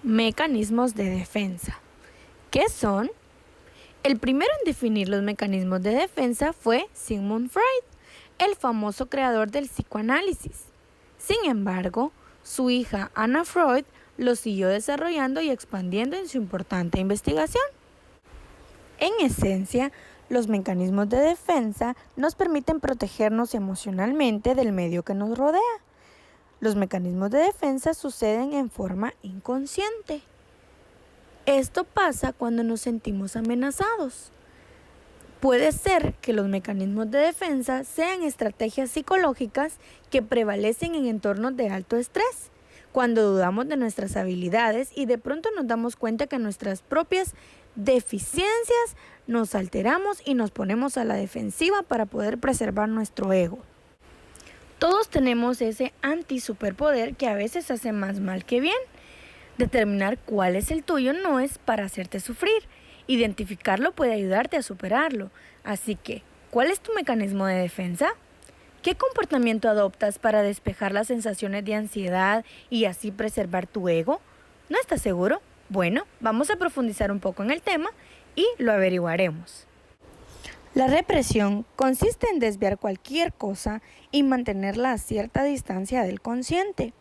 Mecanismos de defensa. ¿Qué son? El primero en definir los mecanismos de defensa fue Sigmund Freud, el famoso creador del psicoanálisis. Sin embargo, su hija Anna Freud los siguió desarrollando y expandiendo en su importante investigación. En esencia, los mecanismos de defensa nos permiten protegernos emocionalmente del medio que nos rodea. Los mecanismos de defensa suceden en forma inconsciente. Esto pasa cuando nos sentimos amenazados. Puede ser que los mecanismos de defensa sean estrategias psicológicas que prevalecen en entornos de alto estrés, cuando dudamos de nuestras habilidades y de pronto nos damos cuenta que nuestras propias deficiencias nos alteramos y nos ponemos a la defensiva para poder preservar nuestro ego. Todos tenemos ese anti-superpoder que a veces hace más mal que bien. Determinar cuál es el tuyo no es para hacerte sufrir. Identificarlo puede ayudarte a superarlo. Así que, ¿cuál es tu mecanismo de defensa? ¿Qué comportamiento adoptas para despejar las sensaciones de ansiedad y así preservar tu ego? ¿No estás seguro? Bueno, vamos a profundizar un poco en el tema y lo averiguaremos. La represión consiste en desviar cualquier cosa y mantenerla a cierta distancia del consciente.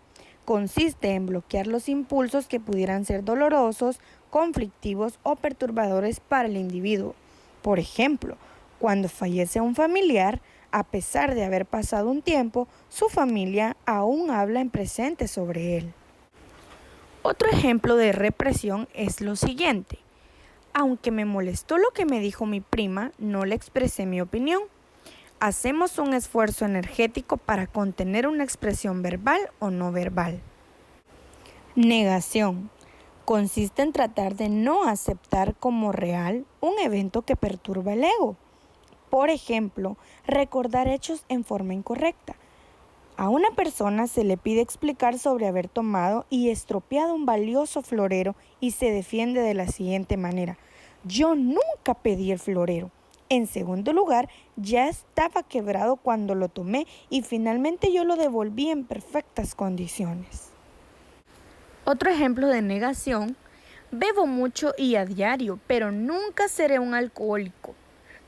Consiste en bloquear los impulsos que pudieran ser dolorosos, conflictivos o perturbadores para el individuo. Por ejemplo, cuando fallece un familiar, a pesar de haber pasado un tiempo, su familia aún habla en presente sobre él. Otro ejemplo de represión es lo siguiente. Aunque me molestó lo que me dijo mi prima, no le expresé mi opinión. Hacemos un esfuerzo energético para contener una expresión verbal o no verbal. Negación. Consiste en tratar de no aceptar como real un evento que perturba el ego. Por ejemplo, recordar hechos en forma incorrecta. A una persona se le pide explicar sobre haber tomado y estropeado un valioso florero y se defiende de la siguiente manera. Yo nunca pedí el florero. En segundo lugar, ya estaba quebrado cuando lo tomé y finalmente yo lo devolví en perfectas condiciones. Otro ejemplo de negación. Bebo mucho y a diario, pero nunca seré un alcohólico.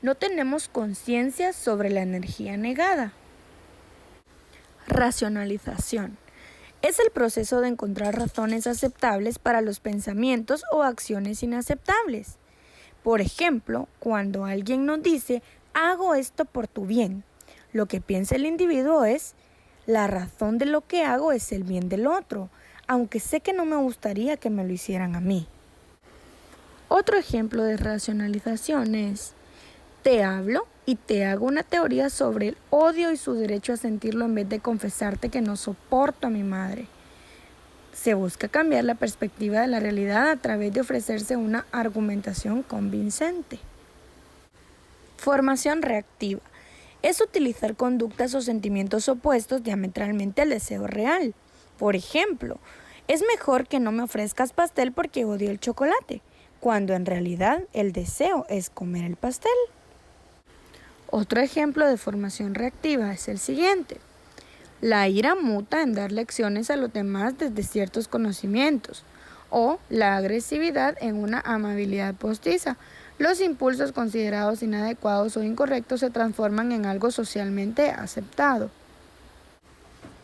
No tenemos conciencia sobre la energía negada. Racionalización. Es el proceso de encontrar razones aceptables para los pensamientos o acciones inaceptables. Por ejemplo, cuando alguien nos dice, hago esto por tu bien, lo que piensa el individuo es, la razón de lo que hago es el bien del otro, aunque sé que no me gustaría que me lo hicieran a mí. Otro ejemplo de racionalización es, te hablo y te hago una teoría sobre el odio y su derecho a sentirlo en vez de confesarte que no soporto a mi madre. Se busca cambiar la perspectiva de la realidad a través de ofrecerse una argumentación convincente. Formación reactiva. Es utilizar conductas o sentimientos opuestos diametralmente al deseo real. Por ejemplo, es mejor que no me ofrezcas pastel porque odio el chocolate, cuando en realidad el deseo es comer el pastel. Otro ejemplo de formación reactiva es el siguiente. La ira muta en dar lecciones a los demás desde ciertos conocimientos, o la agresividad en una amabilidad postiza. Los impulsos considerados inadecuados o incorrectos se transforman en algo socialmente aceptado.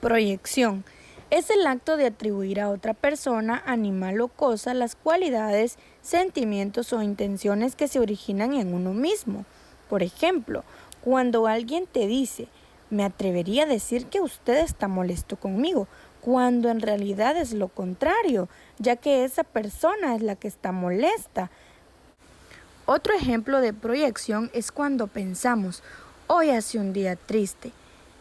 Proyección. Es el acto de atribuir a otra persona, animal o cosa las cualidades, sentimientos o intenciones que se originan en uno mismo. Por ejemplo, cuando alguien te dice, me atrevería a decir que usted está molesto conmigo, cuando en realidad es lo contrario, ya que esa persona es la que está molesta. Otro ejemplo de proyección es cuando pensamos, hoy hace un día triste,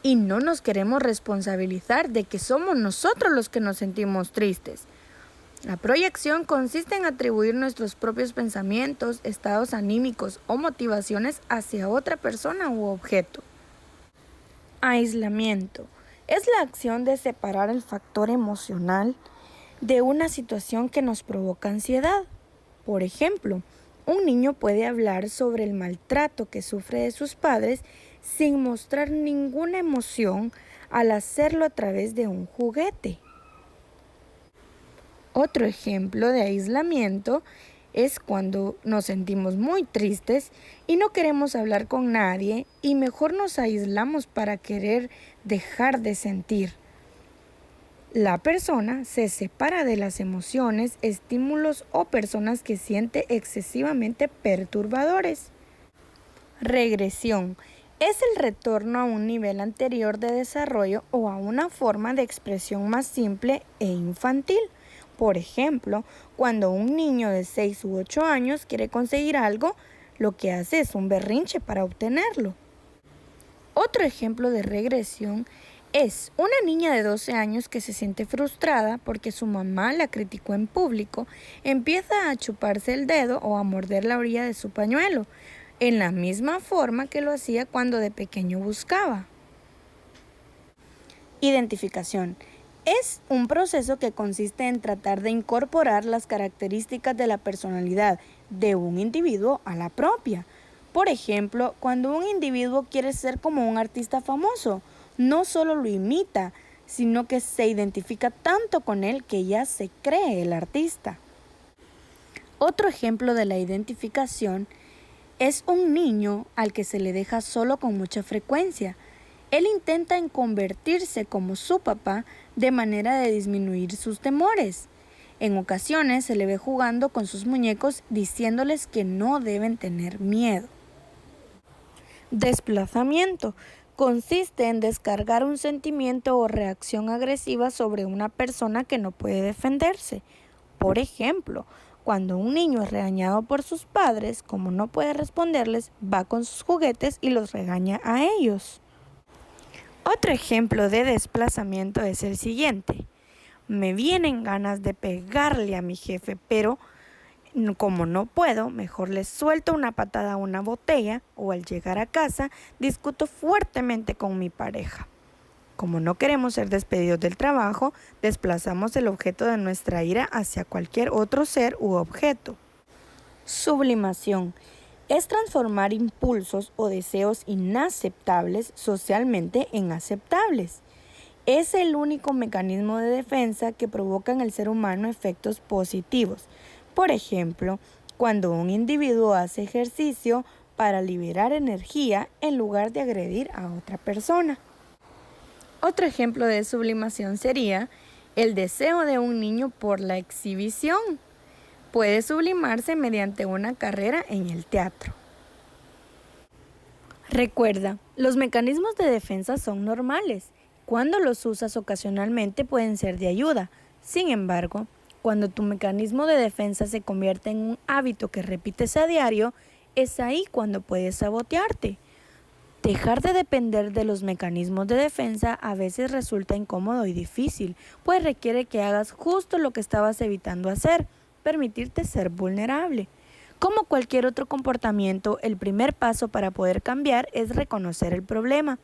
y no nos queremos responsabilizar de que somos nosotros los que nos sentimos tristes. La proyección consiste en atribuir nuestros propios pensamientos, estados anímicos o motivaciones hacia otra persona u objeto. Aislamiento. Es la acción de separar el factor emocional de una situación que nos provoca ansiedad. Por ejemplo, un niño puede hablar sobre el maltrato que sufre de sus padres sin mostrar ninguna emoción al hacerlo a través de un juguete. Otro ejemplo de aislamiento es cuando nos sentimos muy tristes y no queremos hablar con nadie y mejor nos aislamos para querer dejar de sentir. La persona se separa de las emociones, estímulos o personas que siente excesivamente perturbadores. Regresión es el retorno a un nivel anterior de desarrollo o a una forma de expresión más simple e infantil. Por ejemplo, cuando un niño de 6 u 8 años quiere conseguir algo, lo que hace es un berrinche para obtenerlo. Otro ejemplo de regresión es una niña de 12 años que se siente frustrada porque su mamá la criticó en público, empieza a chuparse el dedo o a morder la orilla de su pañuelo, en la misma forma que lo hacía cuando de pequeño buscaba. Identificación. Es un proceso que consiste en tratar de incorporar las características de la personalidad de un individuo a la propia. Por ejemplo, cuando un individuo quiere ser como un artista famoso, no solo lo imita, sino que se identifica tanto con él que ya se cree el artista. Otro ejemplo de la identificación es un niño al que se le deja solo con mucha frecuencia. Él intenta en convertirse como su papá de manera de disminuir sus temores. En ocasiones se le ve jugando con sus muñecos diciéndoles que no deben tener miedo. Desplazamiento consiste en descargar un sentimiento o reacción agresiva sobre una persona que no puede defenderse. Por ejemplo, cuando un niño es regañado por sus padres, como no puede responderles, va con sus juguetes y los regaña a ellos. Otro ejemplo de desplazamiento es el siguiente. Me vienen ganas de pegarle a mi jefe, pero como no puedo, mejor le suelto una patada a una botella o al llegar a casa discuto fuertemente con mi pareja. Como no queremos ser despedidos del trabajo, desplazamos el objeto de nuestra ira hacia cualquier otro ser u objeto. Sublimación es transformar impulsos o deseos inaceptables socialmente en aceptables. Es el único mecanismo de defensa que provoca en el ser humano efectos positivos. Por ejemplo, cuando un individuo hace ejercicio para liberar energía en lugar de agredir a otra persona. Otro ejemplo de sublimación sería el deseo de un niño por la exhibición. Puede sublimarse mediante una carrera en el teatro. Recuerda, los mecanismos de defensa son normales. Cuando los usas ocasionalmente pueden ser de ayuda. Sin embargo, cuando tu mecanismo de defensa se convierte en un hábito que repites a diario, es ahí cuando puedes sabotearte. Dejar de depender de los mecanismos de defensa a veces resulta incómodo y difícil, pues requiere que hagas justo lo que estabas evitando hacer, permitirte ser vulnerable. Como cualquier otro comportamiento, el primer paso para poder cambiar es reconocer el problema.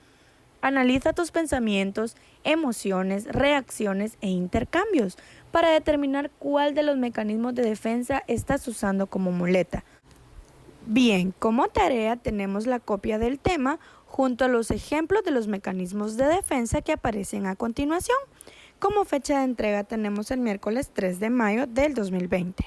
Analiza tus pensamientos, emociones, reacciones e intercambios para determinar cuál de los mecanismos de defensa estás usando como muleta. Bien, como tarea tenemos la copia del tema junto a los ejemplos de los mecanismos de defensa que aparecen a continuación. Como fecha de entrega tenemos el miércoles 3 de mayo del 2020.